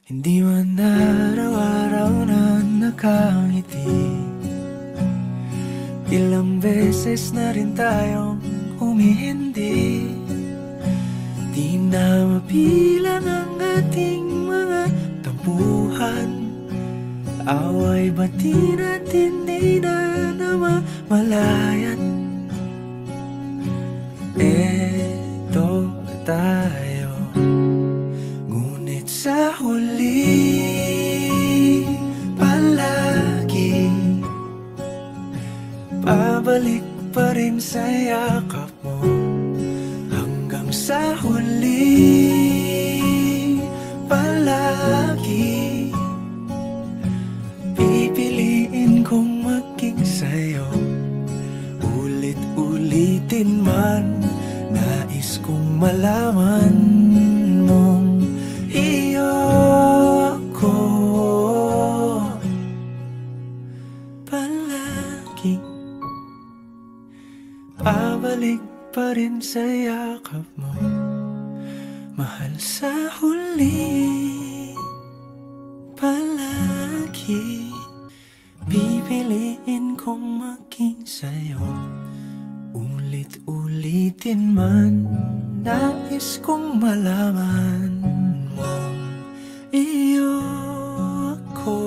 Hindi man araw-araw na nakangiti, ilang beses na rin tayong humihindi. Di na mapilang ang ating mga tampuhan, away bati natin di na namamalayan. Eto tayo, ngunit sa huli palagi pabalik pa rin sa yakap mo. Hanggang sa huli palagi pipiliin kong maging sa'yo. Ulit-ulitin man, nais kong malaman mong iyo ako palagi. Pabalik pa rin sa yakap mo, mahal, sa huli palagi pipiliin kong maging sa'yo. Ulit-ulitin man, nais kong malaman mong iyo ako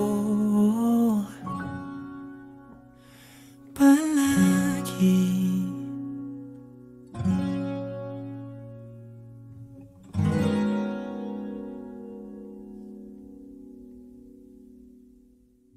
palagi.